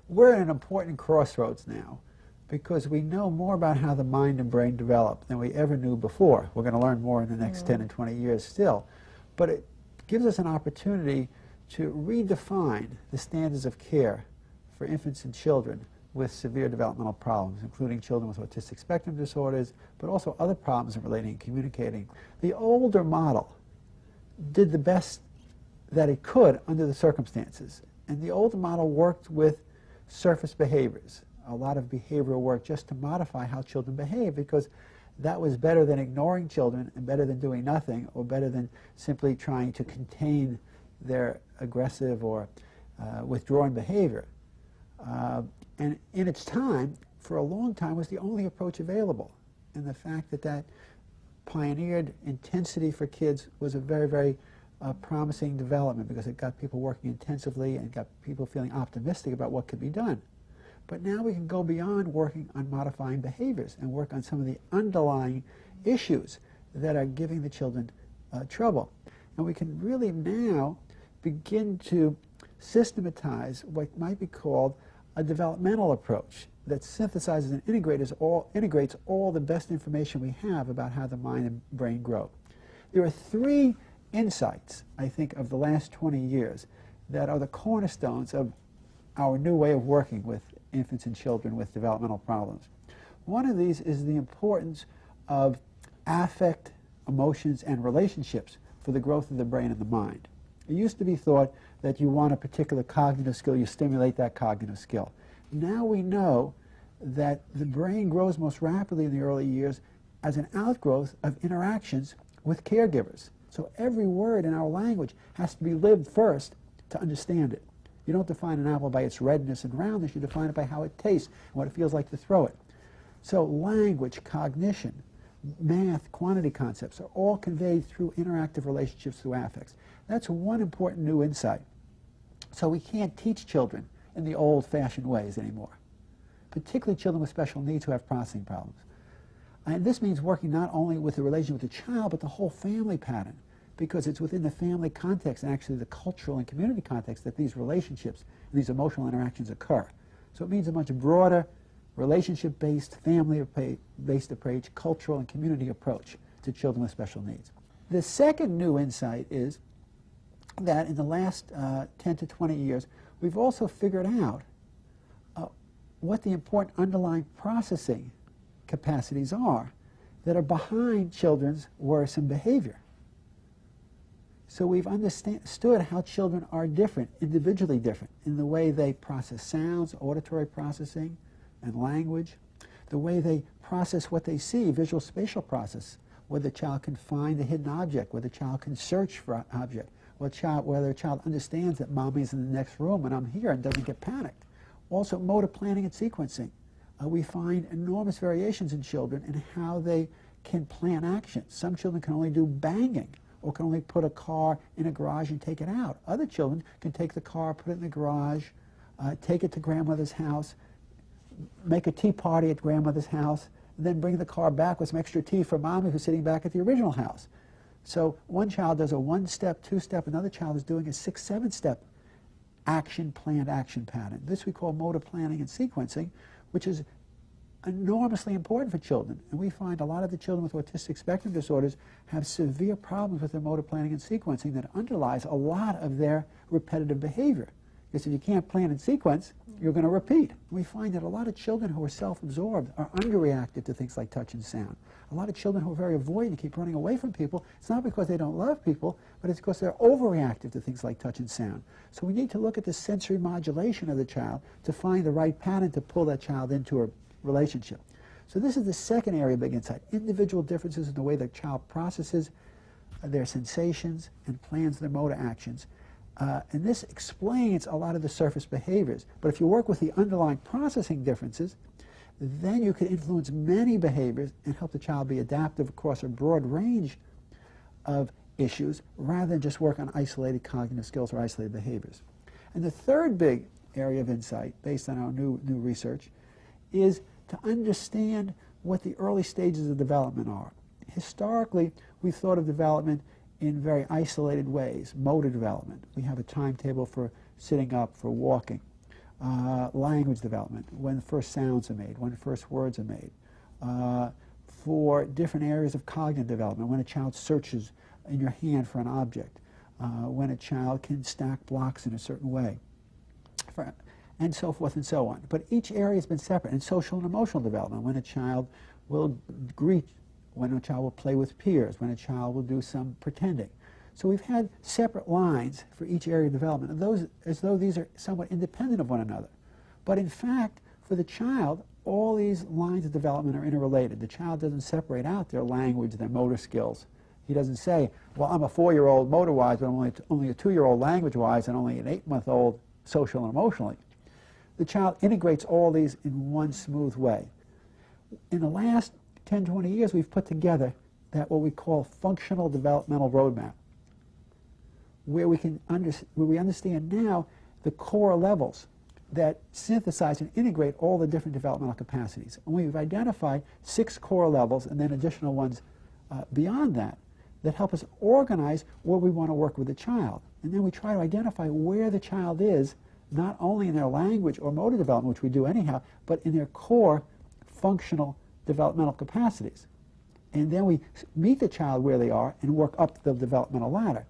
we're at an important crossroads now because we know more about how the mind and brain develop than we ever knew before. We're going to learn more in the next 10 and 20 years still. But it gives us an opportunity to redefine the standards of care for infants and children with severe developmental problems, including children with autistic spectrum disorders, but also other problems in relating and communicating. The older model did the best that it could under the circumstances. And the older model worked with surface behaviors, a lot of behavioral work just to modify how children behave, because that was better than ignoring children and better than doing nothing, or better than simply trying to contain their aggressive or withdrawing behavior. And in its time, for a long time, was the only approach available. And the fact that that pioneered intensity for kids was a very, very promising development, because it got people working intensively and got people feeling optimistic about what could be done. But now we can go beyond working on modifying behaviors and work on some of the underlying issues that are giving the children trouble. And we can really now begin to systematize what might be called a developmental approach that synthesizes and integrates all the best information we have about how the mind and brain grow. There are three insights, I think, of the last 20 years that are the cornerstones of our new way of working with infants and children with developmental problems. One of these is the importance of affect, emotions, and relationships for the growth of the brain and the mind. It used to be thought that you want a particular cognitive skill, you stimulate that cognitive skill. Now we know that the brain grows most rapidly in the early years as an outgrowth of interactions with caregivers. So every word in our language has to be lived first to understand it. You don't define an apple by its redness and roundness, you define it by how it tastes and what it feels like to throw it. So language, cognition, math, quantity concepts are all conveyed through interactive relationships, through affects. That's one important new insight. So we can't teach children in the old-fashioned ways anymore, particularly children with special needs who have processing problems. And this means working not only with the relationship with the child, but the whole family pattern, because it's within the family context and actually the cultural and community context that these relationships and these emotional interactions occur. So it means a much broader relationship-based, family-based approach, cultural and community approach to children with special needs. The second new insight is that in the last 10 to 20 years, we've also figured out what the important underlying processing capacities are that are behind children's worrisome behavior. So we've understood how children are different, individually different, in the way they process sounds, auditory processing, and language, the way they process what they see, visual spatial process, whether the child can find a hidden object, whether the child can search for an object, whether a child understands that mommy's in the next room and I'm here and doesn't get panicked. Also, motor planning and sequencing. We find enormous variations in children in how they can plan actions. Some children can only do banging, or can only put a car in a garage and take it out. Other children can take the car, put it in the garage, take it to grandmother's house, make a tea party at grandmother's house, and then bring the car back with some extra tea for mommy who's sitting back at the original house. So one child does a one-step, two-step, another child is doing a 6, 7-step planned action pattern. This we call motor planning and sequencing, which is enormously important for children. And we find a lot of the children with autistic spectrum disorders have severe problems with their motor planning and sequencing that underlies a lot of their repetitive behavior. Because if you can't plan and sequence, you're going to repeat. We find that a lot of children who are self-absorbed are underreactive to things like touch and sound. A lot of children who are very avoidant and keep running away from people, it's not because they don't love people, but it's because they're overreactive to things like touch and sound. So we need to look at the sensory modulation of the child to find the right pattern to pull that child into a relationship. So this is the second area of big insight, individual differences in the way the child processes their sensations and plans their motor actions. And this explains a lot of the surface behaviors. But if you work with the underlying processing differences, then you can influence many behaviors and help the child be adaptive across a broad range of issues rather than just work on isolated cognitive skills or isolated behaviors. And the third big area of insight, based on our new research, is to understand what the early stages of development are. Historically, we've thought of development in very isolated ways. Motor development. We have a timetable for sitting up, for walking. language development, when the first sounds are made, when the first words are made. For different areas of cognitive development, when a child searches in your hand for an object, when a child can stack blocks in a certain way, and so forth and so on. But each area has been separate. In social and emotional development, when a child will greet, when a child will play with peers, when a child will do some pretending. So we've had separate lines for each area of development, and those, as though these are somewhat independent of one another. But in fact, for the child, all these lines of development are interrelated. The child doesn't separate out their language, their motor skills. He doesn't say, well, I'm a 4-year-old motor-wise, but I'm only a 2-year-old language-wise, and only an 8-month-old social and emotionally. The child integrates all these in one smooth way. In the last 10, 20 years, we've put together that what we call functional developmental roadmap, where we understand now the core levels that synthesize and integrate all the different developmental capacities. And we've identified 6 core levels and then additional ones beyond that that help us organize where we want to work with the child. And then we try to identify where the child is, not only in their language or motor development, which we do anyhow, but in their core functional developmental capacities. And then we meet the child where they are and work up the developmental ladder.